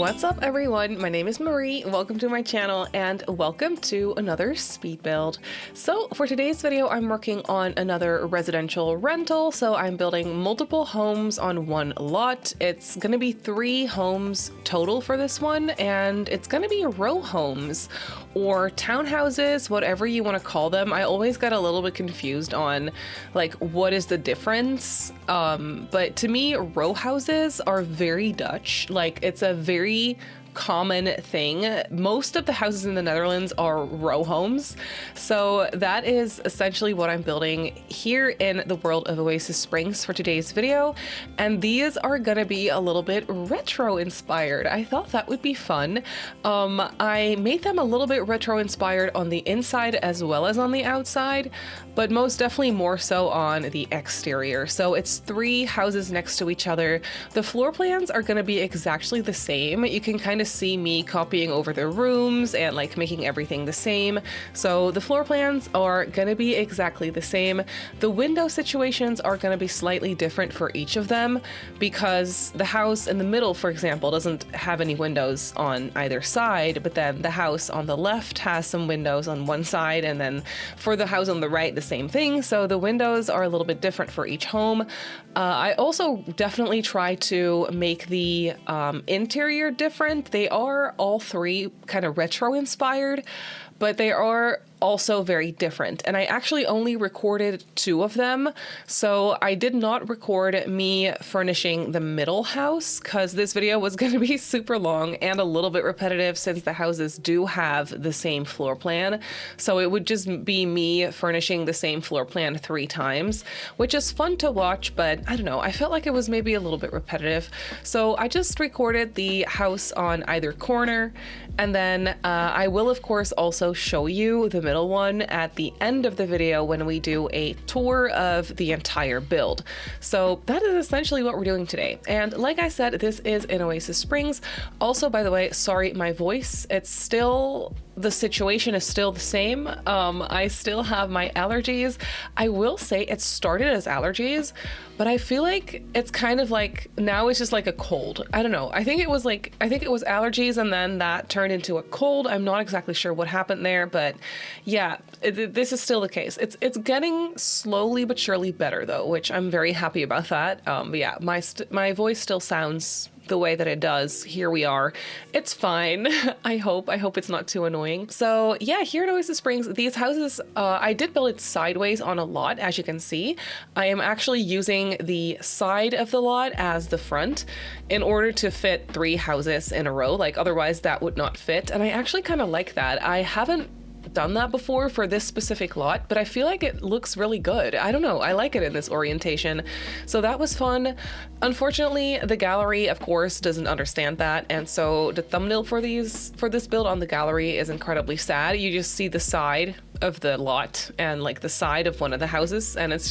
What's up everyone, my name is Marie, welcome to my channel and welcome to another speed build. So for today's video I'm working on another residential rental, so I'm building multiple homes on one lot. It's gonna be 3 homes total for this one, and it's gonna be row homes or townhouses, whatever you want to call them. I always get a little bit confused on like what is the difference, but to me row houses are very Dutch. Like it's a very common thing. Most of the houses in the Netherlands are row homes. So that is essentially what I'm building here in the world of Oasis Springs for today's video. And these are gonna be a little bit retro inspired. I thought that would be fun. I made them a little bit retro inspired on the inside as well as on the outside, but most definitely more so on the exterior. So it's 3 houses next to each other. The floor plans are gonna be exactly the same. You can kind of see me copying over the rooms and like making everything the same. So the floor plans are gonna be exactly the same. The window situations are gonna be slightly different for each of them because the house in the middle, for example, doesn't have any windows on either side, but then the house on the left has some windows on one side, and then for the house on the right, the same thing. So the windows are a little bit different for each home. I also definitely try to make the interior different. They are all 3 kind of retro inspired, but they are also very different. And I actually only recorded 2 of them. So I did not record me furnishing the middle house because this video was going to be super long and a little bit repetitive since the houses do have the same floor plan. So it would just be me furnishing the same floor plan 3 times, which is fun to watch, but I don't know, I felt like it was maybe a little bit repetitive. So I just recorded the house on either corner, and then I will of course also show you the middle one at the end of the video when we do a tour of the entire build. So that is essentially what we're doing today. And like I said, this is in Oasis Springs. Also, by the way, sorry, my voice, it's still, the situation is still the same. I still have my allergies. I will say it started as allergies, but I feel like it's kind of like, now it's just like a cold. I don't know. I think it was allergies and then that turned into a cold. I'm not exactly sure what happened there, but yeah, this is still the case. It's getting slowly but surely better though, which I'm very happy about that. But yeah, my voice still sounds the way that it does. Here we are. It's fine. I hope it's not too annoying. So yeah, here in Oasis Springs, these houses, I did build it sideways on a lot, as you can see. I am actually using the side of the lot as the front in order to fit 3 houses in a row. Like otherwise that would not fit. And I actually kind of like that. I haven't done that before for this specific lot, but I feel like it looks really good. I don't know, I like it in this orientation. So that was fun. Unfortunately, the gallery, of course, doesn't understand that, and so the thumbnail for this build on the gallery is incredibly sad. You just see the side of the lot and like the side of one of the houses, and it's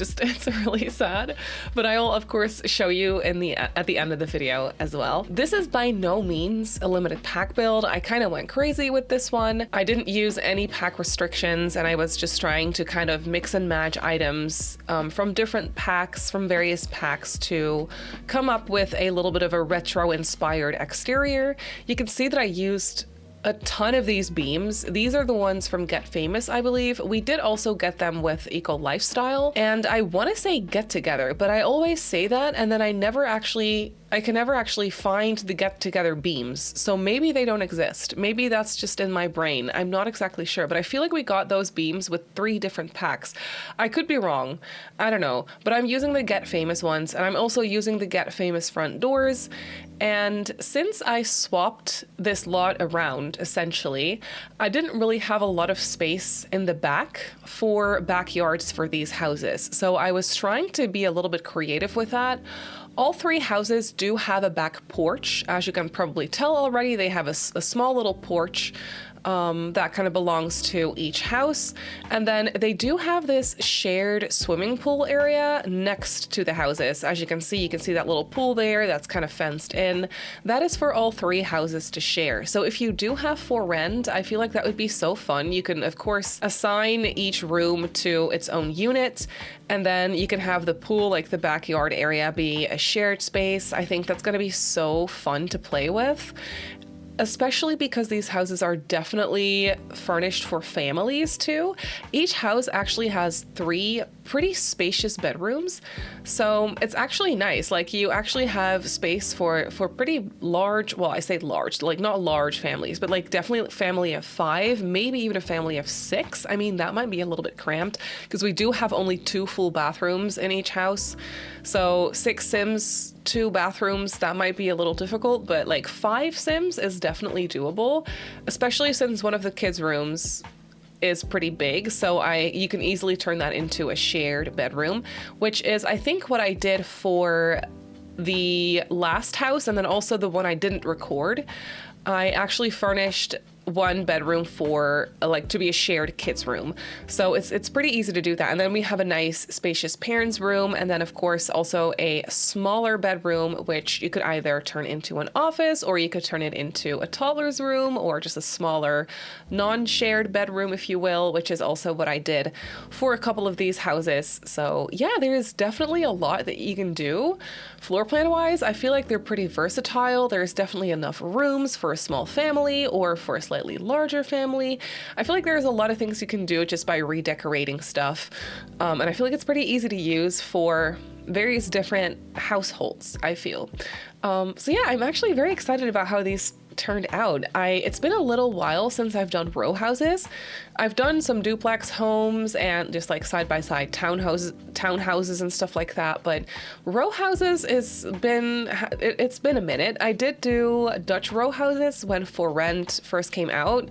really sad. But I'll of course show you at the end of the video as well. This is by no means a limited pack build. I kind of went crazy with this one. I didn't use any pack restrictions, and I was just trying to kind of mix and match items from different packs, from various packs, to come up with a little bit of a retro inspired exterior. You can see that I used a ton of these beams. These are the ones from Get Famous, I believe. We did also get them with Eco Lifestyle, and I want to say Get Together, but I always say that and then I can never actually find the Get Together beams. So maybe they don't exist. Maybe that's just in my brain. I'm not exactly sure, but I feel like we got those beams with 3 different packs. I could be wrong. I don't know, but I'm using the Get Famous ones, and I'm also using the Get Famous front doors. And since I swapped this lot around, essentially, I didn't really have a lot of space in the back for backyards for these houses. So I was trying to be a little bit creative with that. All 3 houses do have a back porch. As you can probably tell already, they have a small little porch that kind of belongs to each house. And then they do have this shared swimming pool area next to the houses. As you can see that little pool there that's kind of fenced in. That is for all 3 houses to share. So if you do have for rent, I feel like that would be so fun. You can of course assign each room to its own unit, and then you can have the pool, like the backyard area, be a shared space. I think that's going to be so fun to play with. especially because these houses are definitely furnished for families too. Each house actually has 3 pretty spacious bedrooms, so it's actually nice. Like, you actually have space for pretty large, well, I say large, like not large families, but like definitely a family of 5, maybe even a family of 6. I mean, that might be a little bit cramped because we do have only 2 full bathrooms in each house. So 6 Sims, 2 bathrooms, that might be a little difficult, but like 5 Sims is definitely doable, especially since one of the kids' rooms is pretty big, so you can easily turn that into a shared bedroom, which is, I think, what I did for the last house and then also the one I didn't record. I actually furnished 1 bedroom for like to be a shared kids room, so it's pretty easy to do that. And then we have a nice spacious parents room, and then of course also a smaller bedroom, which you could either turn into an office or you could turn it into a toddler's room or just a smaller non-shared bedroom, if you will, which is also what I did for a couple of these houses. So yeah, there is definitely a lot that you can do floor plan wise. I feel like they're pretty versatile. There's definitely enough rooms for a small family or for a slightly larger family. I feel like there's a lot of things you can do just by redecorating stuff. And I feel like it's pretty easy to use for various different households, I feel. So yeah, I'm actually very excited about how these turned out. It's been a little while since I've done row houses. I've done some duplex homes and just like side-by-side townhouses and stuff like that, but row houses it's been a minute. I did do Dutch row houses when For Rent first came out.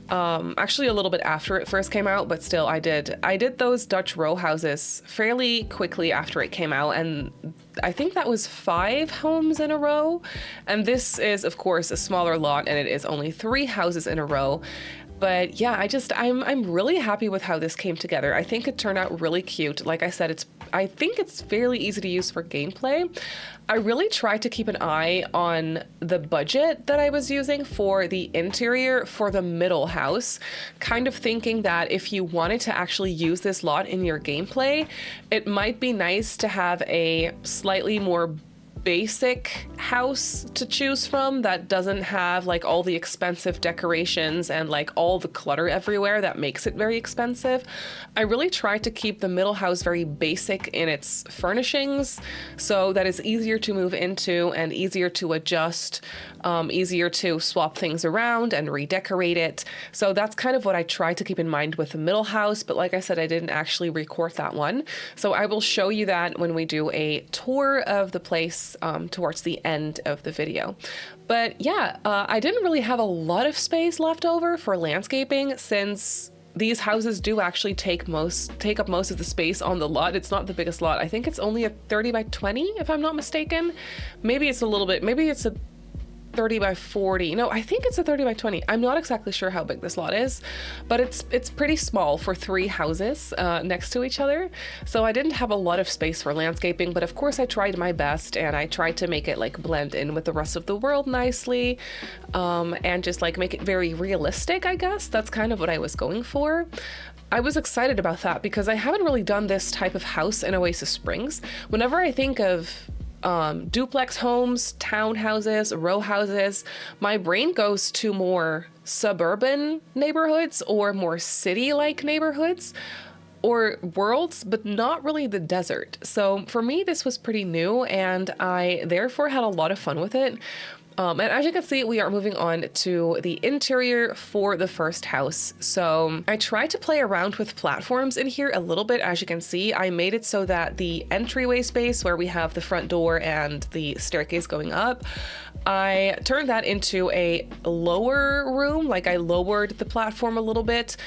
Actually a little bit after it first came out, but still I did those Dutch row houses fairly quickly after it came out, and I think that was 5 homes in a row. And this is of course a smaller lot and it is only 3 houses in a row. But yeah, I'm really happy with how this came together. I think it turned out really cute. Like I said, I think it's fairly easy to use for gameplay. I really tried to keep an eye on the budget that I was using for the interior for the middle house, kind of thinking that if you wanted to actually use this lot in your gameplay, it might be nice to have a slightly more basic house to choose from that doesn't have like all the expensive decorations and like all the clutter everywhere that makes it very expensive. I really tried to keep the middle house very basic in its furnishings so that it's easier to move into and easier to adjust, easier to swap things around and redecorate it. So that's kind of what I tried to keep in mind with the middle house, but like I said, I didn't actually record that one. So I will show you that when we do a tour of the place towards the end of the video. But yeah, I didn't really have a lot of space left over for landscaping since these houses do actually take up most of the space on the lot. It's not the biggest lot. I think it's only a 30 by 20 if I'm not mistaken. Maybe it's a little bit, maybe it's a 30 by 40. No, I think it's a 30 by 20. I'm not exactly sure how big this lot is, but it's pretty small for 3 houses next to each other. So I didn't have a lot of space for landscaping, but of course I tried my best and I tried to make it like blend in with the rest of the world nicely, and just like make it very realistic, I guess. That's kind of what I was going for. I was excited about that because I haven't really done this type of house in Oasis Springs. Whenever I think of duplex homes, townhouses, row houses, my brain goes to more suburban neighborhoods or more city-like neighborhoods or worlds, but not really the desert. So for me, this was pretty new and I therefore had a lot of fun with it. And as you can see, we are moving on to the interior for the first house. So I tried to play around with platforms in here a little bit. As you can see, I made it so that the entryway space where we have the front door and the staircase going up, I turned that into a lower room. Like I lowered the platform a little bit.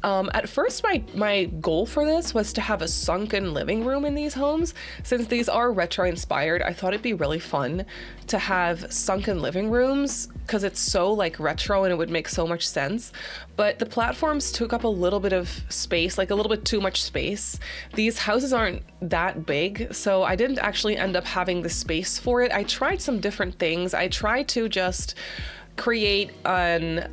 At first, my goal for this was to have a sunken living room in these homes. Since these are retro inspired, I thought it'd be really fun to have sunken living rooms because it's so like retro and it would make so much sense. But the platforms took up a little bit of space, like a little bit too much space. These houses aren't that big, so I didn't actually end up having the space for it. I tried some different things. I tried to just create an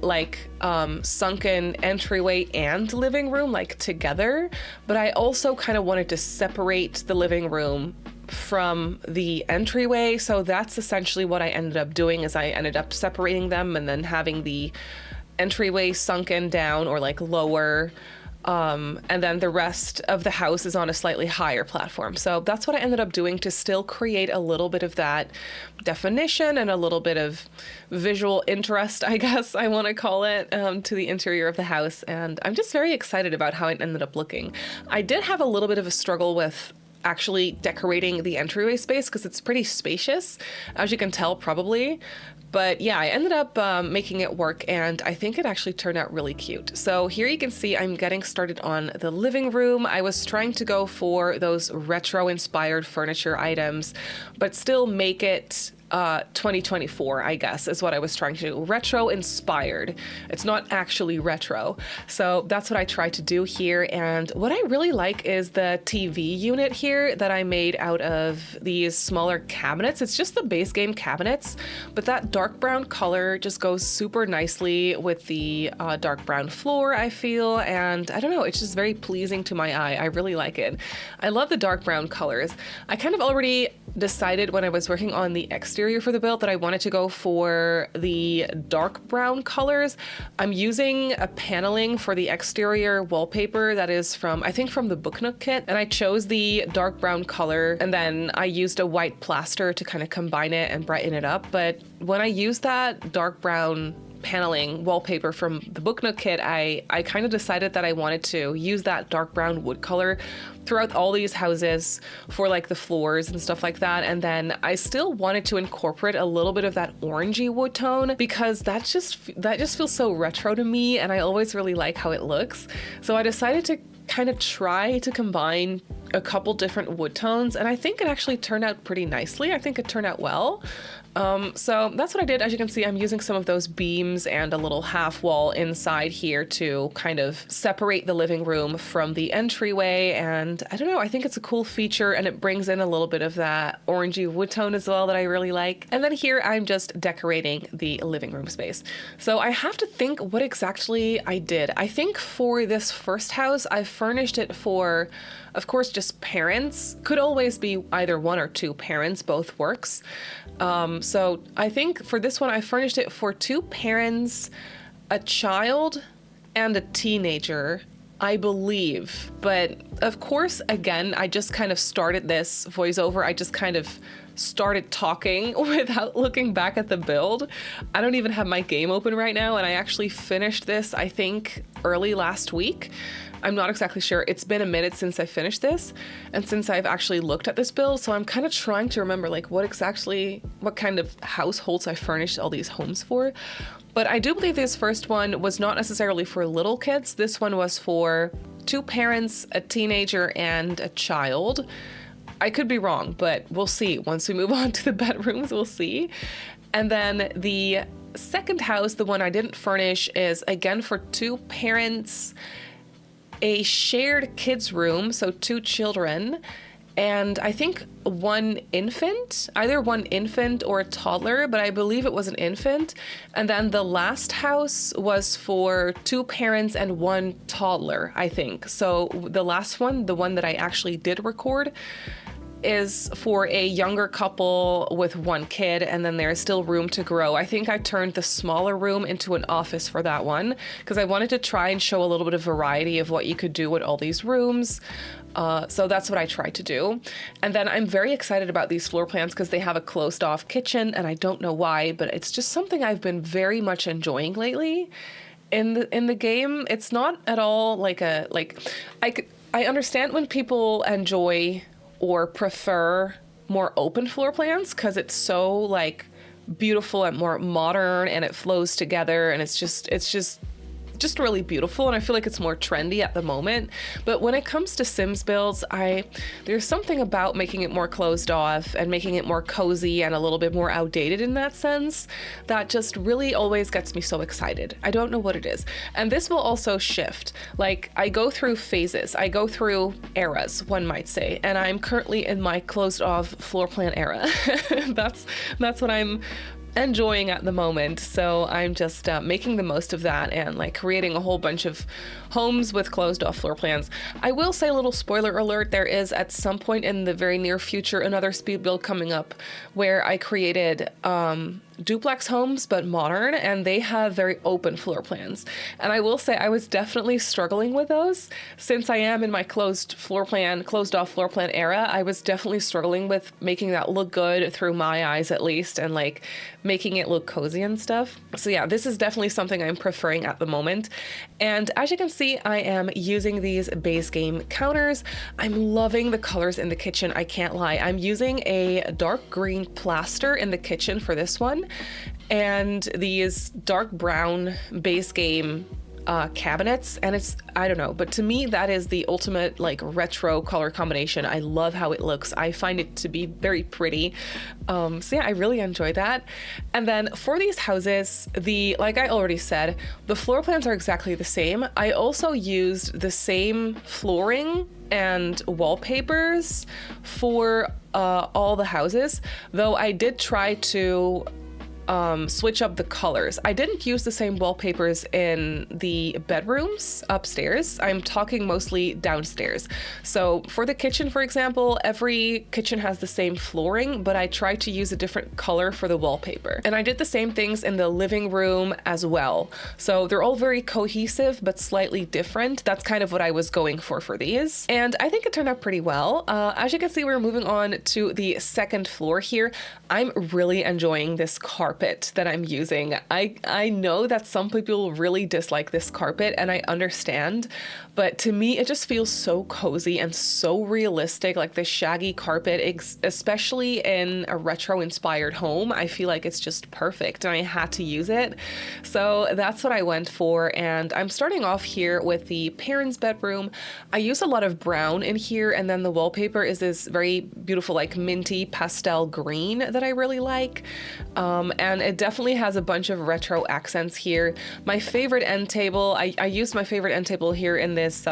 sunken entryway and living room like together, but I also kind of wanted to separate the living room from the entryway. So that's essentially what I ended up doing, is I ended up separating them and then having the entryway sunken down or like lower. And then the rest of the house is on a slightly higher platform. So that's what I ended up doing to still create a little bit of that definition and a little bit of visual interest, I guess I want to call it, to the interior of the house. And I'm just very excited about how it ended up looking. I did have a little bit of a struggle with actually decorating the entryway space because it's pretty spacious, as you can tell probably. But yeah, I ended up making it work, and I think it actually turned out really cute. So here you can see I'm getting started on the living room. I was trying to go for those retro-inspired furniture items, but still make it 2024, I guess, is what I was trying to do. Retro inspired. It's not actually retro. So that's what I tried to do here. And what I really like is the TV unit here that I made out of these smaller cabinets. It's just the base game cabinets, but that dark brown color just goes super nicely with the dark brown floor, I feel. And I don't know, it's just very pleasing to my eye. I really like it. I love the dark brown colors. I kind of already decided when I was working on the exterior for the build that I wanted to go for the dark brown colors. I'm using a paneling for the exterior wallpaper that is from, I think from the Book Nook kit, and I chose the dark brown color, and then I used a white plaster to kind of combine it and brighten it up. But when I used that dark brown paneling wallpaper from the Book Nook kit, I kind of decided that I wanted to use that dark brown wood color throughout all these houses for like the floors and stuff like that. And then I still wanted to incorporate a little bit of that orangey wood tone because that just feels so retro to me, and I always really like how it looks. So I decided to kind of try to combine a couple different wood tones, and I think it actually turned out pretty nicely. I think it turned out well. So that's what I did. As you can see, I'm using some of those beams and a little half wall inside here to kind of separate the living room from the entryway. And I don't know, I think it's a cool feature, and it brings in a little bit of that orangey wood tone as well that I really like. And then here I'm just decorating the living room space. So I have to think what exactly I did. I think for this first house, I furnished it for, of course, just parents. Could always be either one or two parents, both works. So I think for this one, I furnished it for two parents, a child, and a teenager, I believe. But of course, again, I just kind of started this voiceover. I just kind of started talking without looking back at the build. I don't even have my game open right now, and I actually finished this, I think, early last week. I'm not exactly sure. It's been a minute since I finished this and since I've actually looked at this build, so I'm kind of trying to remember like what kind of households I furnished all these homes for. But I do believe this first one was not necessarily for little kids. This one was for two parents, a teenager, and a child. I could be wrong, but we'll see. Once we move on to the bedrooms, we'll see. And then the second house, the one I didn't furnish, is again for two parents, a shared kids room, so two children, and I think one infant, either one infant or a toddler, but I believe it was an infant. And then the last house was for two parents and one toddler, I think. So the last one, the one that I actually did record, is for a younger couple with one kid, and then there's still room to grow. I think I turned the smaller room into an office for that one because I wanted to try and show a little bit of variety of what you could do with all these rooms. So that's what I tried to do. And then I'm very excited about these floor plans because they have a closed off kitchen, and I don't know why, but it's just something I've been very much enjoying lately in the game. It's not at all I understand when people enjoy or prefer more open floor plans because it's so like beautiful and more modern, and it flows together, and it's just really beautiful, and I feel like it's more trendy at the moment. But when it comes to Sims builds, there's something about making it more closed off and making it more cozy and a little bit more outdated in that sense that just really always gets me so excited. I don't know what it is. And this will also shift. Like, I go through phases, I go through eras, one might say, and I'm currently in my closed off floor plan era. That's what I'm enjoying at the moment. So I'm just making the most of that and like creating a whole bunch of homes with closed off floor plans. I will say, a little spoiler alert, there is at some point in the very near future another speed build coming up where I created duplex homes but modern, and they have very open floor plans. And I will say I was definitely struggling with those since I am in my closed off floor plan era. I was definitely struggling with making that look good through my eyes at least, and like making it look cozy and stuff. So yeah, this is definitely something I'm preferring at the moment. And as you can see, I am using these base game counters. I'm loving the colors in the kitchen, I can't lie. I'm using a dark green plaster in the kitchen for this one, and these dark brown base game cabinets, and it's, I don't know, but to me that is the ultimate like retro color combination. I love how it looks. I find it to be very pretty. So yeah, I really enjoy that. And then for these houses, like I already said, the floor plans are exactly the same. I also used the same flooring and wallpapers for all the houses, though I did try to switch up the colors. I didn't use the same wallpapers in the bedrooms upstairs. I'm talking mostly downstairs. So for the kitchen, for example, every kitchen has the same flooring, but I tried to use a different color for the wallpaper. And I did the same things in the living room as well. So they're all very cohesive, but slightly different. That's kind of what I was going for these. And I think it turned out pretty well. As you can see, we're moving on to the second floor here. I'm really enjoying this carpet that I'm using. I know that some people really dislike this carpet, and I understand, but to me it just feels so cozy and so realistic, like the shaggy carpet, especially in a retro inspired home. I feel like it's just perfect, and I had to use it. So that's what I went for, and I'm starting off here with the parents' bedroom. I use a lot of brown in here, and then the wallpaper is this very beautiful like minty pastel green that I really like. And it definitely has a bunch of retro accents here. My favorite end table, I used my favorite end table here in this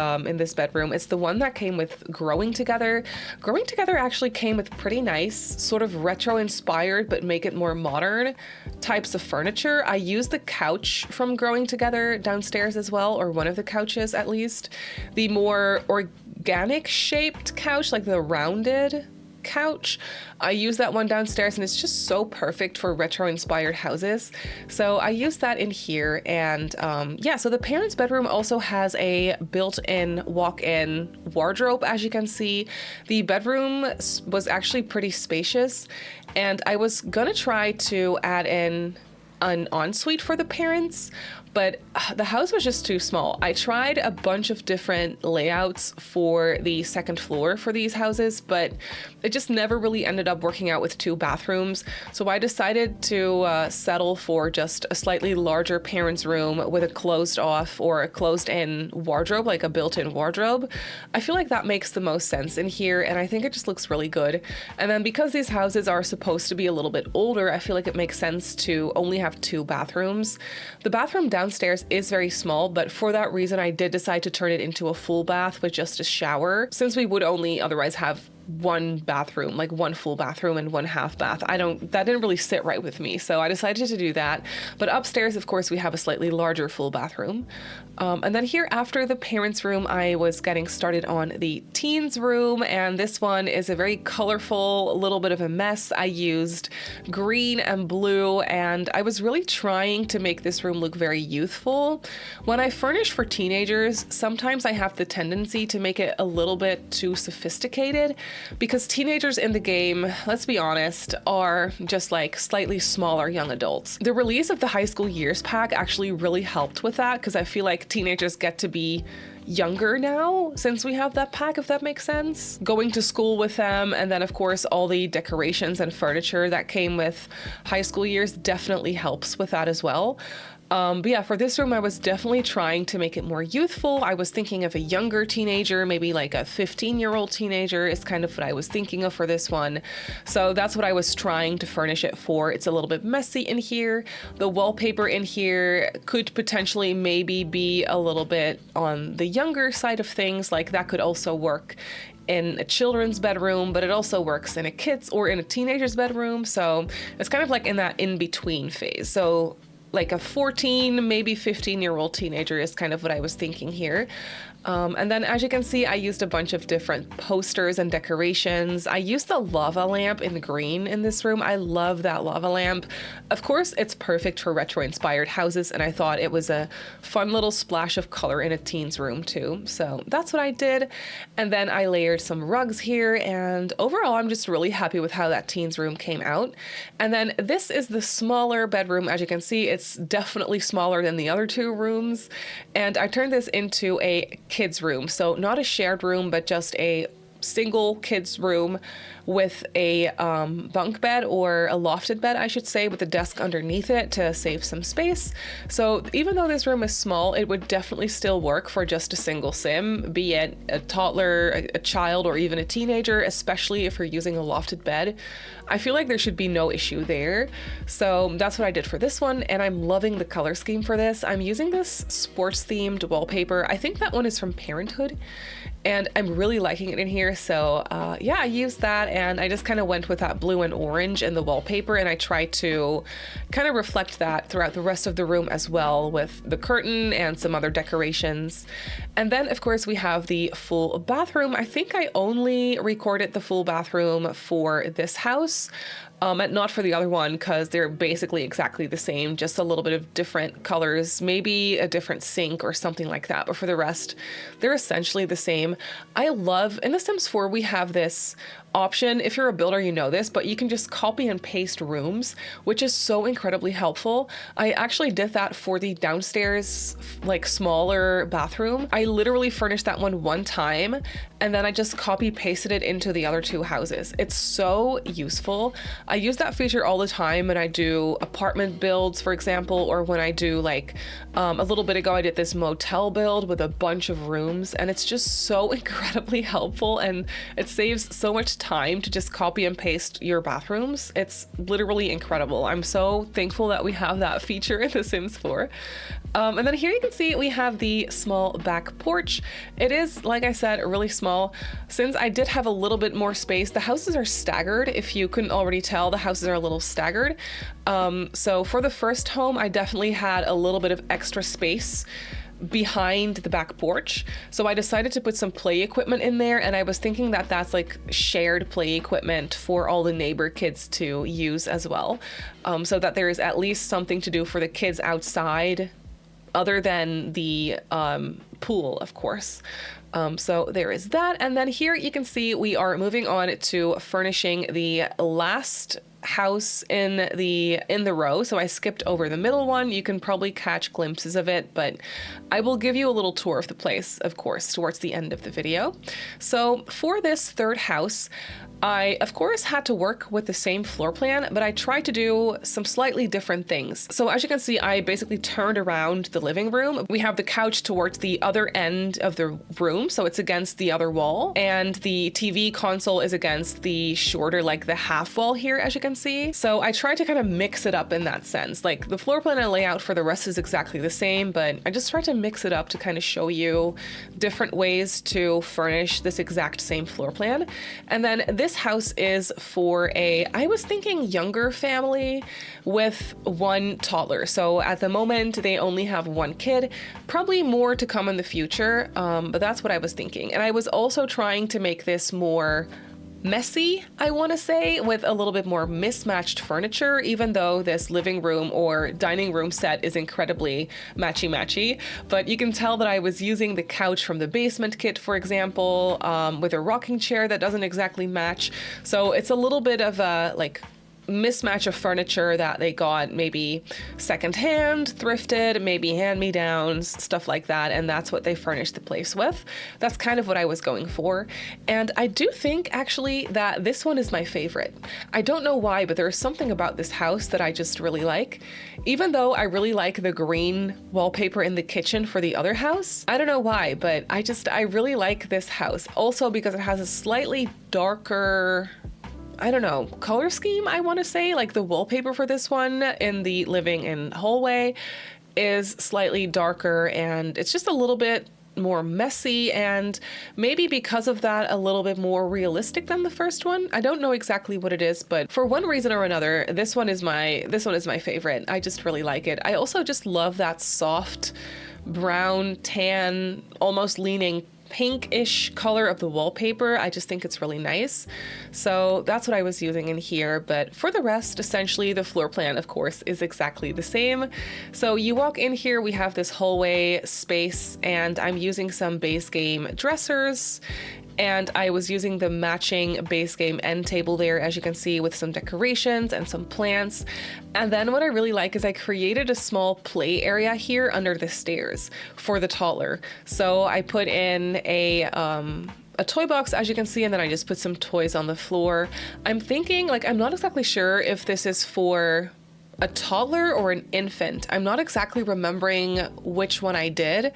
bedroom. It's the one that came with Growing Together. Growing Together actually came with pretty nice, sort of retro inspired, but make it more modern types of furniture. I used the couch from Growing Together downstairs as well, or one of the couches at least. The more organic shaped couch, like the rounded couch, I use that one downstairs, and it's just so perfect for retro inspired houses. So I use that in here. And yeah, so the parents' bedroom also has a built-in walk-in wardrobe. As you can see, the bedroom was actually pretty spacious, and I was gonna try to add in an ensuite for the parents, but the house was just too small. I tried a bunch of different layouts for the second floor for these houses, but it just never really ended up working out with 2 bathrooms. So I decided to settle for just a slightly larger parents' room with a closed off or a closed in wardrobe, like a built-in wardrobe. I feel like that makes the most sense in here, and I think it just looks really good. And then because these houses are supposed to be a little bit older, I feel like it makes sense to only have 2 bathrooms. The bathroom downstairs is very small, but for that reason I did decide to turn it into a full bath with just a shower, since we would only otherwise have one bathroom, like one full bathroom and one half bath. That didn't really sit right with me, so I decided to do that. But upstairs, of course, we have a slightly larger full bathroom. And then here after the parents' room, I was getting started on the teens' room, and this one is a very colorful, little bit of a mess. I used green and blue, and I was really trying to make this room look very youthful. When I furnish for teenagers, sometimes I have the tendency to make it a little bit too sophisticated, because teenagers in the game, let's be honest, are just like slightly smaller young adults. The release of the High School Years pack actually really helped with that, because I feel like teenagers get to be younger now since we have that pack, if that makes sense. Going to school with them, and then of course all the decorations and furniture that came with High School Years definitely helps with that as well. But yeah, for this room, I was definitely trying to make it more youthful. I was thinking of a younger teenager, maybe like a 15-year-old teenager is kind of what I was thinking of for this one. So that's what I was trying to furnish it for. It's a little bit messy in here. The wallpaper in here could potentially maybe be a little bit on the younger side of things. Like that could also work in a children's bedroom, but it also works in a kid's or in a teenager's bedroom. So it's kind of like in that in-between phase. So like a 14, maybe 15-year-old teenager is kind of what I was thinking here. And then as you can see, I used a bunch of different posters and decorations. I used the lava lamp in green in this room. I love that lava lamp. Of course, it's perfect for retro-inspired houses, and I thought it was a fun little splash of color in a teen's room too. So that's what I did. And then I layered some rugs here, and overall, I'm just really happy with how that teen's room came out. And then this is the smaller bedroom. As you can see, it's definitely smaller than the other two rooms. And I turned this into a kids room. So not a shared room, but just a single kids room with a bunk bed, or a lofted bed, I should say, with a desk underneath it to save some space. So even though this room is small, it would definitely still work for just a single sim, be it a toddler, a child, or even a teenager, especially if you're using a lofted bed. I feel like there should be no issue there. So that's what I did for this one, and I'm loving the color scheme for this. I'm using this sports themed wallpaper. I think that one is from Parenthood, and I'm really liking it in here. So yeah, I used that, and I just kind of went with that blue and orange in the wallpaper, and I tried to kind of reflect that throughout the rest of the room as well, with the curtain and some other decorations. And then of course we have the full bathroom. I think I only recorded the full bathroom for this house, not for the other one, because they're basically exactly the same, just a little bit of different colors, maybe a different sink or something like that. But for the rest, they're essentially the same. I love, in The Sims 4, we have this option. If you're a builder, you know this, but you can just copy and paste rooms, which is so incredibly helpful. I actually did that for the downstairs, like smaller bathroom. I literally furnished that one time, and then I just copy pasted it into the other two houses. It's so useful. I use that feature all the time when I do apartment builds, for example, or when I do like a little bit ago, I did this motel build with a bunch of rooms, and it's just so incredibly helpful, and it saves so much time to just copy and paste your bathrooms. It's literally incredible. I'm so thankful that we have that feature in The Sims 4. And then here you can see we have the small back porch. It is, like I said, really small. Since I did have a little bit more space, the houses are staggered. If you couldn't already tell, the houses are a little staggered. So for the first home, I definitely had a little bit of extra space behind the back porch. So I decided to put some play equipment in there, and I was thinking that that's like shared play equipment for all the neighbor kids to use as well. So that there is at least something to do for the kids outside other than the pool, of course. So there is that. And then here you can see we are moving on to furnishing the last house in the row. So I skipped over the middle one. You can probably catch glimpses of it, but I will give you a little tour of the place, of course, towards the end of the video. So for this third house, I, of course, had to work with the same floor plan, but I tried to do some slightly different things. So as you can see, I basically turned around the living room. We have the couch towards the other end of the room, so it's against the other wall, and the TV console is against the shorter, like the half wall here, as you can see. So I tried to kind of mix it up in that sense. Like the floor plan and layout for the rest is exactly the same, but I just tried to mix it up to kind of show you different ways to furnish this exact same floor plan. And then this house is for I was thinking younger family with one toddler. So at the moment they only have one kid, probably more to come in the future, but that's what I was thinking. And I was also trying to make this more messy, I want to say, with a little bit more mismatched furniture, even though this living room or dining room set is incredibly matchy-matchy. But you can tell that I was using the couch from the basement kit, for example, with a rocking chair that doesn't exactly match. So it's a little bit of a like mismatch of furniture that they got maybe secondhand, thrifted, maybe hand-me-downs, stuff like that, and that's what they furnished the place with. That's kind of what I was going for. And I do think actually that this one is my favorite. I don't know why, but there's something about this house that I just really like. Even though I really like the green wallpaper in the kitchen for the other house, I don't know why, but I really like this house. Also because it has a slightly darker, I don't know, color scheme, I want to say. Like the wallpaper for this one in the living and hallway is slightly darker, and it's just a little bit more messy, and maybe because of that a little bit more realistic than the first one. I don't know exactly what it is, but for one reason or another, this one is my favorite. I just really like it. I also just love that soft brown, tan, almost leaning pinkish color of the wallpaper. I just think it's really nice. So that's what I was using in here. But for the rest, essentially the floor plan, of course, is exactly the same. So you walk in here, we have this hallway space, and I'm using some base game dressers. And I was using the matching base game end table there, as you can see, with some decorations and some plants. And then what I really like is I created a small play area here under the stairs for the toddler. So I put in a toy box, as you can see, and then I just put some toys on the floor. I'm thinking, like, I'm not exactly sure if this is for a toddler or an infant. I'm not exactly remembering which one I did.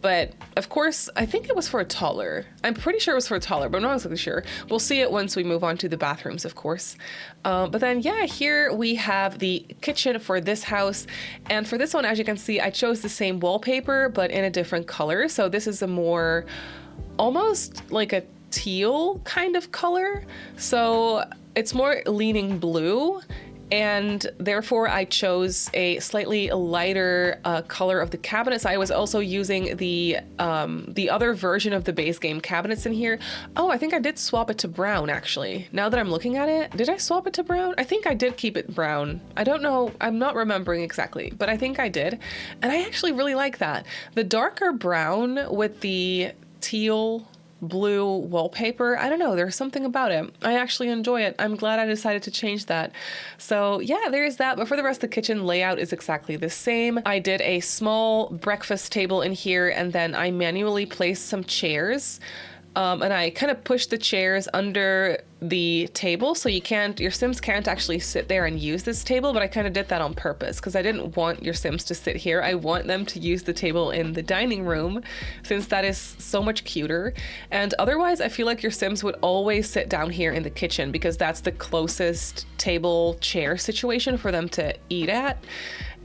But of course, I think it was for a toddler. I'm pretty sure it was for a toddler, but I'm not exactly sure. We'll see it once we move on to the bathrooms, of course. But then, yeah, here we have the kitchen for this house. And for this one, as you can see, I chose the same wallpaper, but in a different color. So this is a more, almost like a teal kind of color. So it's more leaning blue. And therefore I chose a slightly lighter color of the cabinets. I was also using the other version of the base game cabinets in here. Oh, I think I did swap it to brown, actually. Now that I'm looking at it, did I swap it to brown? I think I did keep it brown. I don't know, I'm not remembering exactly, but I think I did. And I actually really like that. The darker brown with the teal blue wallpaper, I don't know, there's something about it. I actually enjoy it. I'm glad I decided to change that. So yeah, there's that. But for the rest, the kitchen layout is exactly the same. I did a small breakfast table in here, and then I manually placed some chairs. And I kind of pushed the chairs under the table, so your Sims can't actually sit there and use this table, but I kind of did that on purpose because I didn't want your Sims to sit here. I want them to use the table in the dining room, since that is so much cuter. And otherwise, I feel like your Sims would always sit down here in the kitchen because that's the closest table chair situation for them to eat at.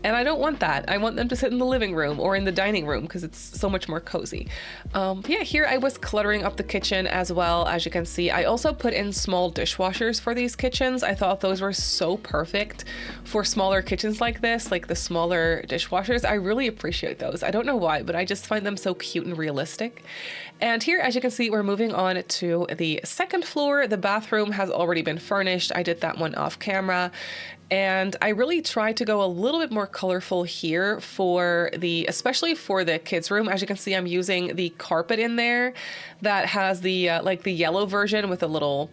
And I don't want that. I want them to sit in the living room or in the dining room because it's so much more cozy. Yeah, here I was cluttering up the kitchen as well, as you can see. I also put in small dishwashers for these kitchens. I thought those were so perfect for smaller kitchens like this, like the smaller dishwashers. I really appreciate those. I don't know why, but I just find them so cute and realistic. And here, as you can see, we're moving on to the second floor. The bathroom has already been furnished. I did that one off camera. And I really tried to go a little bit more colorful here especially for the kids' room. As you can see, I'm using the carpet in there that has the like the yellow version with a little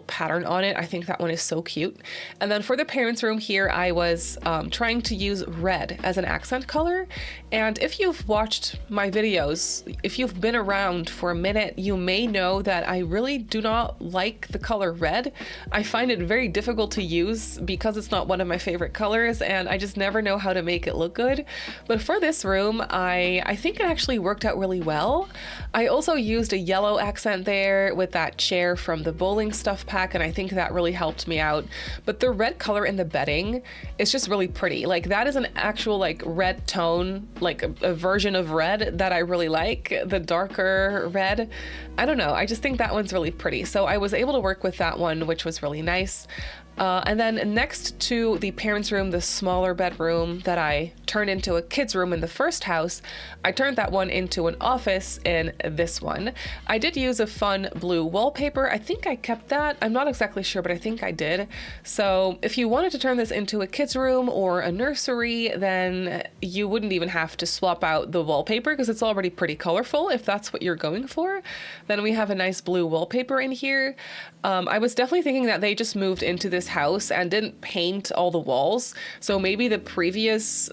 pattern on it. I think that one is so cute. And then for the parents' room here, I was trying to use red as an accent color. And if you've watched my videos, if you've been around for a minute, you may know that I really do not like the color red. I find it very difficult to use because it's not one of my favorite colors, and I just never know how to make it look good. But for this room, I think it actually worked out really well. I also used a yellow accent there with that chair from the bowling stuff pack, and I think that really helped me out. But the red color in the bedding is just really pretty. Like, that is an actual like red tone, like a version of red that I really like, the darker red. I don't know, I just think that one's really pretty. So I was able to work with that one, which was really nice. And then next to the parents' room, the smaller bedroom that I turned into a kid's room in the first house, I turned that one into an office in this one. I did use a fun blue wallpaper. I think I kept that. I'm not exactly sure, but I think I did. So if you wanted to turn this into a kid's room or a nursery, then you wouldn't even have to swap out the wallpaper because it's already pretty colorful. If that's what you're going for, then we have a nice blue wallpaper in here. I was definitely thinking that they just moved into this this house and didn't paint all the walls. So maybe the previous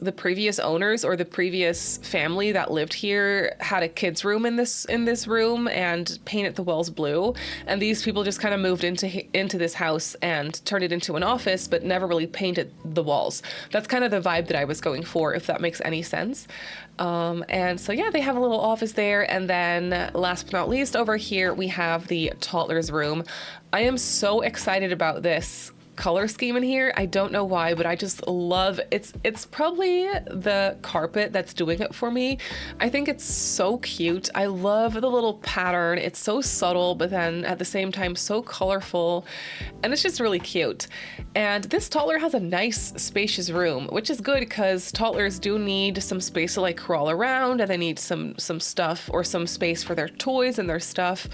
owners or the previous family that lived here had a kids room in this room and painted the walls blue. And these people just kind of moved into this house and turned it into an office, but never really painted the walls. That's kind of the vibe that I was going for, if that makes any sense. And so yeah, they have a little office there. And then last but not least, over here we have the toddler's room. I am so excited about this color scheme in here. I don't know why, but I just love it's probably the carpet that's doing it for me. I think it's so cute. I love the little pattern. It's so subtle, but then at the same time so colorful, and it's just really cute. And this toddler has a nice spacious room, which is good because toddlers do need some space to like crawl around, and they need some stuff or some space for their toys and their stuff.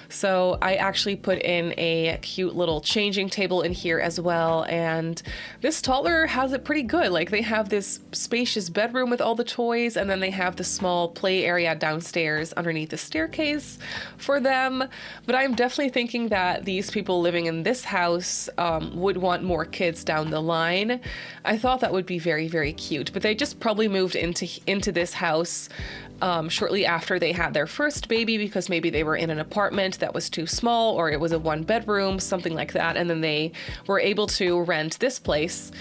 So I actually put in a cute little changing table in here as well. And this toddler has it pretty good. Like, they have this spacious bedroom with all the toys, and then they have the small play area downstairs underneath the staircase for them. But I'm definitely thinking that these people living in this house would want more kids down the line. I thought that would be very, very cute. But they just probably moved into this house shortly after they had their first baby, because maybe they were in an apartment that was too small, or it was a 1-bedroom, something like that, and then they were able to rent this place.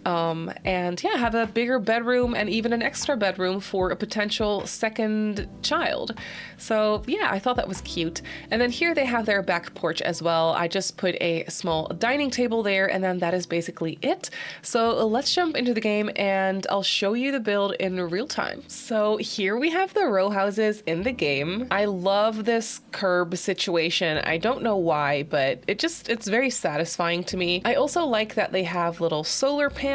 And yeah, have a bigger bedroom and even an extra bedroom for a potential second child. So yeah, I thought that was cute. And then here they have their back porch as well. I just put a small dining table there, and then that is basically it. So let's jump into the game and I'll show you the build in real time. So here we have the row houses in the game. I love this curb situation. I don't know why, but it's very satisfying to me. I also like that they have little solar panels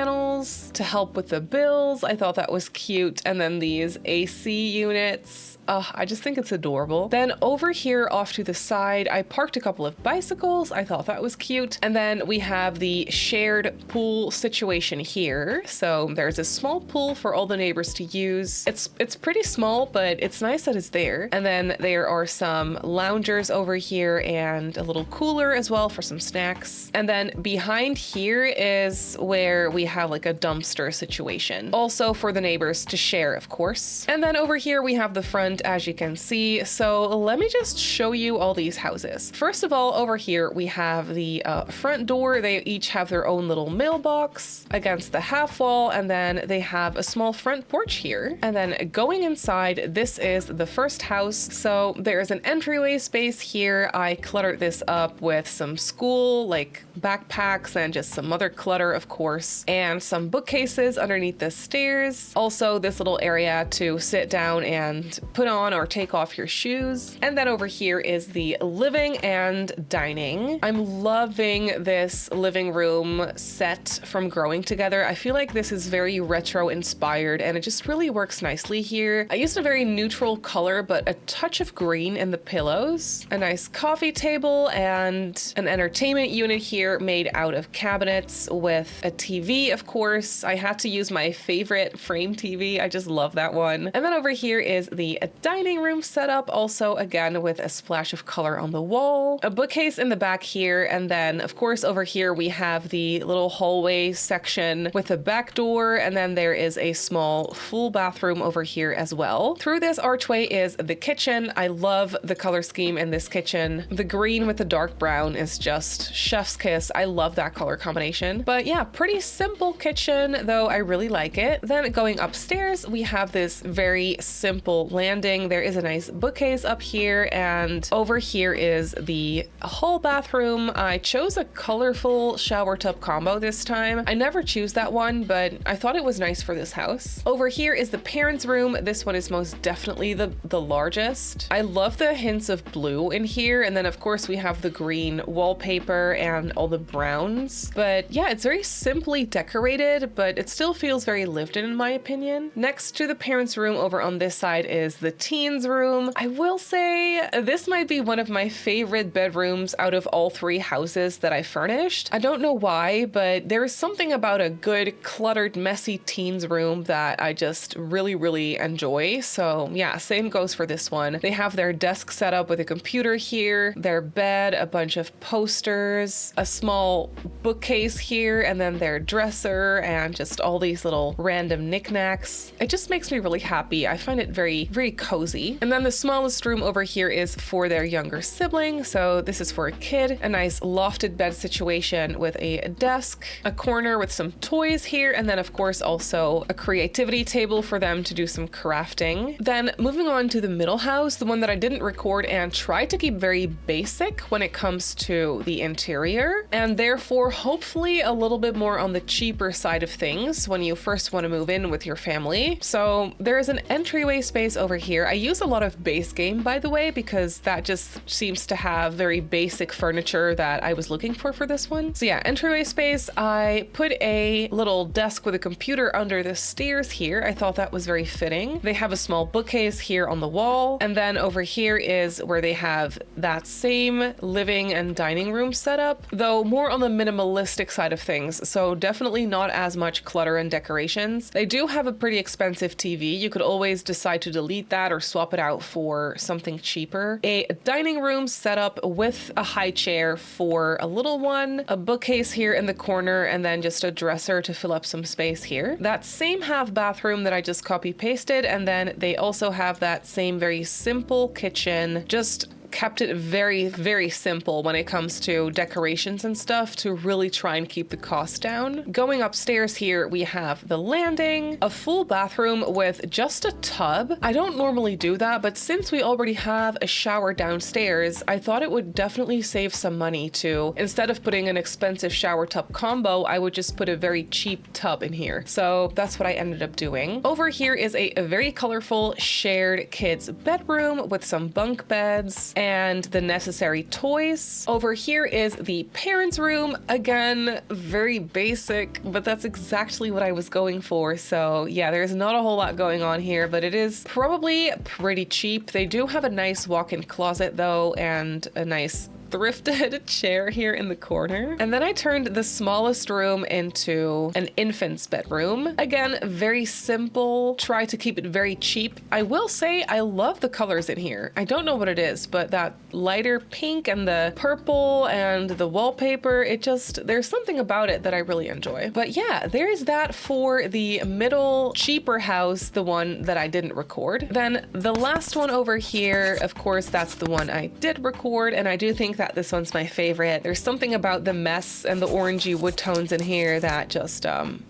to help with the bills. I thought that was cute. And then these AC units. I just think it's adorable. Then over here off to the side, I parked a couple of bicycles. I thought that was cute. And then we have the shared pool situation here. So there's a small pool for all the neighbors to use. It's pretty small, but it's nice that it's there. And then there are some loungers over here and a little cooler as well for some snacks. And then behind here is where we have like a dumpster situation, also for the neighbors to share, of course. And then over here we have the front, as you can see. So let me just show you all these houses. First of all, over here we have the front door. They each have their own little mailbox against the half wall, and then they have a small front porch here. And then going inside, this is the first house. So there's an entryway space here. I cluttered this up with some school like backpacks and just some other clutter, of course, and some bookcases underneath the stairs. Also this little area to sit down and put on or take off your shoes. And then over here is the living and dining. I'm loving this living room set from Growing Together. I feel like this is very retro inspired, and it just really works nicely here. I used a very neutral color, but a touch of green in the pillows. A nice coffee table and an entertainment unit here made out of cabinets with a TV, of course. I had to use my favorite frame TV. I just love that one. And then over here is the dining room setup, also again with a splash of color on the wall. A bookcase in the back here, and then of course over here we have the little hallway section with a back door, and then there is a small full bathroom over here as well. Through this archway is the kitchen. I love the color scheme in this kitchen. The green with the dark brown is just chef's kiss. I love that color combination. But yeah, pretty simple kitchen, though I really like it. Then going upstairs, we have this very simple landing. There is a nice bookcase up here, and over here is the hall bathroom. I chose a colorful shower tub combo this time. I never choose that one, but I thought it was nice for this house. Over here is the parents' room. This one is most definitely the largest. I love the hints of blue in here, and then of course we have the green wallpaper and all the browns. But yeah, it's very simply decorated decorated, but it still feels very lived in my opinion. Next to the parents' room over on this side is the teens' room. I will say this might be one of my favorite bedrooms out of all three houses that I furnished. I don't know why, but there is something about a good, cluttered, messy teens room that I just really enjoy. So yeah, same goes for this one. They have their desk set up with a computer here, their bed, a bunch of posters, a small bookcase here, and then their dresser, and just all these little random knickknacks. It just makes me really happy. I find it very cozy. And then the smallest room over here is for their younger sibling. So this is for a kid, a nice lofted bed situation with a desk, a corner with some toys here, and then of course also a creativity table for them to do some crafting. Then moving on to the middle house, the one that I didn't record and try to keep very basic when it comes to the interior, and therefore hopefully a little bit more on the cheaper side of things when you first want to move in with your family. So there is an entryway space over here. I use a lot of base game, by the way, because that just seems to have very basic furniture that I was looking for this one. So yeah, entryway space. I put a little desk with a computer under the stairs here. I thought that was very fitting. They have a small bookcase here on the wall, and then over here is where they have that same living and dining room setup, though more on the minimalistic side of things, so definitely not as much clutter and decorations. They do have a pretty expensive TV. You could always decide to delete that or swap it out for something cheaper. A dining room setup with a high chair for a little one, a bookcase here in the corner, and then just a dresser to fill up some space here. That same half bathroom that I just copy pasted, and then they also have that same very simple kitchen, just kept it very simple when it comes to decorations and stuff to really try and keep the cost down. Going upstairs here, we have the landing, a full bathroom with just a tub. I don't normally do that, but since we already have a shower downstairs, I thought it would definitely save some money to, instead of putting an expensive shower tub combo, I would just put a very cheap tub in here. So that's what I ended up doing. Over here is a very colorful shared kids bedroom with some bunk beds and the necessary toys. Over here is the parents' room. Again, very basic, but that's exactly what I was going for. So yeah, there's not a whole lot going on here, but it is probably pretty cheap. They do have a nice walk-in closet though, and a nice thrifted chair here in the corner. And then I turned the smallest room into an infant's bedroom. Again, very simple. Try to keep it very cheap. I will say I love the colors in here. I don't know what it is, but that lighter pink and the purple and the wallpaper, there's something about it that I really enjoy. But yeah, there's that for the middle cheaper house, the one that I didn't record. Then the last one over here, of course, that's the one I did record, and I do think that this one's my favorite. There's something about the mess and the orangey wood tones in here that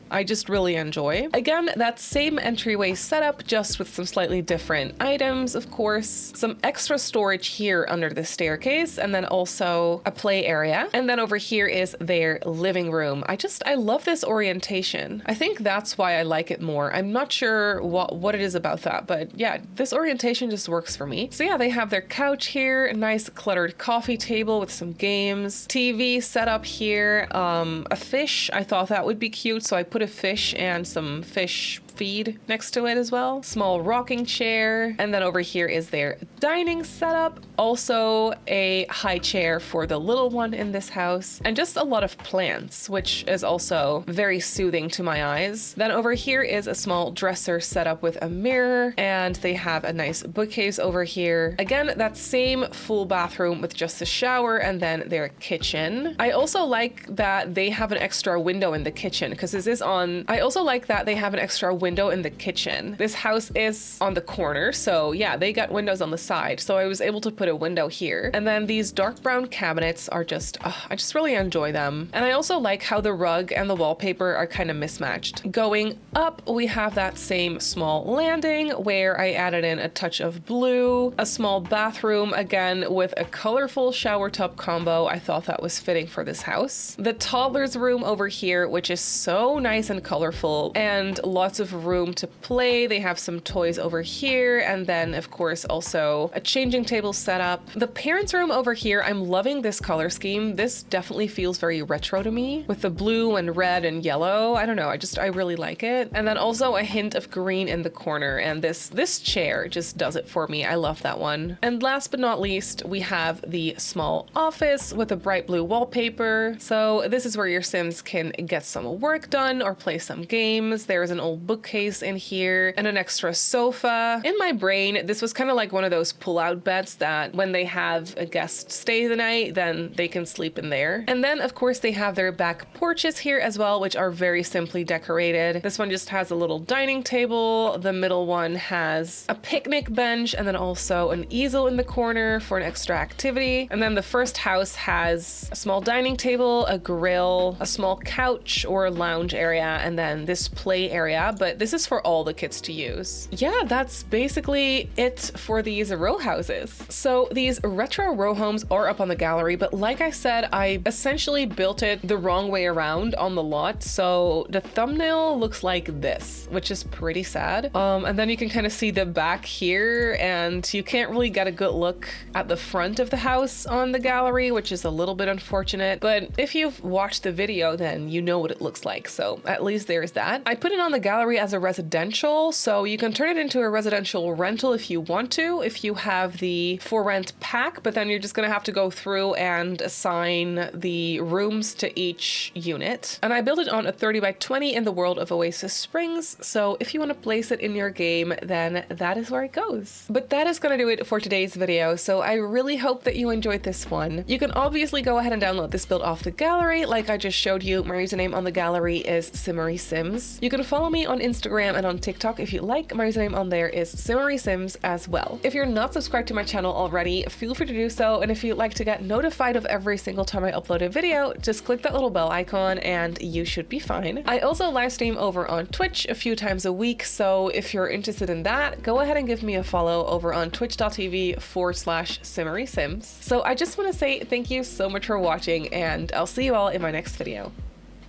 I just really enjoy. Again, that same entryway setup, just with some slightly different items, of course. Some extra storage here under the staircase, and then also a play area. And then over here is their living room. I love this orientation. I think that's why I like it more. I'm not sure what it is about that, but yeah, this orientation just works for me. So yeah, they have their couch here, a nice cluttered coffee table with some games, TV set up here, a fish. I thought that would be cute, so I put a fish and some fish feed next to it as well. Small rocking chair. And then over here is their dining setup. Also a high chair for the little one in this house. And just a lot of plants, which is also very soothing to my eyes. Then over here is a small dresser set up with a mirror. And they have a nice bookcase over here. Again, that same full bathroom with just a shower and then their kitchen. I also like that they have an extra window in the kitchen because this is on... I also like that they have an extra window in the kitchen. This house is on the corner, so yeah, they got windows on the side, so I was able to put a window here. And then these dark brown cabinets are just, I just really enjoy them. And I also like how the rug and the wallpaper are kind of mismatched. Going up, we have that same small landing where I added in a touch of blue, a small bathroom, again with a colorful shower tub combo. I thought that was fitting for this house. The toddler's room over here, which is so nice and colorful, and lots of of room to play. They have some toys over here, and then of course also a changing table set up. The parents' room over here, I'm loving this color scheme. This definitely feels very retro to me with the blue and red and yellow. I don't know, I really like it. And then also a hint of green in the corner, and this chair just does it for me. I love that one. And last but not least, we have the small office with a bright blue wallpaper. So this is where your Sims can get some work done or play some games. There's an old bookcase in here and an extra sofa. In my brain, this was kind of like one of those pull-out beds that when they have a guest stay the night, then they can sleep in there. And then of course they have their back porches here as well, which are very simply decorated. This one just has a little dining table. The middle one has a picnic bench and then also an easel in the corner for an extra activity. And then the first house has a small dining table, a grill, a small couch or lounge area, and then this play area, but this is for all the kids to use. Yeah, that's basically it for these row houses. So these retro row homes are up on the gallery, but like I said, I essentially built it the wrong way around on the lot. So the thumbnail looks like this, which is pretty sad. And then you can kind of see the back here, and you can't really get a good look at the front of the house on the gallery, which is a little bit unfortunate. But if you've watched the video, then you know what it looks like. So at least there's that. I put it on the gallery as a residential, so you can turn it into a residential rental if you want to, if you have the for rent pack, but then you're just gonna have to go through and assign the rooms to each unit. And I built it on a 30 by 20 in the world of Oasis Springs, so if you want to place it in your game, then that is where it goes. But that is gonna do it for today's video, so I really hope that you enjoyed this one. You can obviously go ahead and download this build off the gallery like I just showed you. My username on the gallery is Simmary Sims. You can follow me on Instagram and on TikTok if you like. My username on there is Simmary Sims as well. If you're not subscribed to my channel already, feel free to do so, and if you'd like to get notified of every single time I upload a video, just click that little bell icon and you should be fine. I also live stream over on Twitch a few times a week, so if you're interested in that, go ahead and give me a follow over on twitch.tv/Simmary Sims. So I just want to say thank you so much for watching, and I'll see you all in my next video.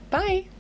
Bye!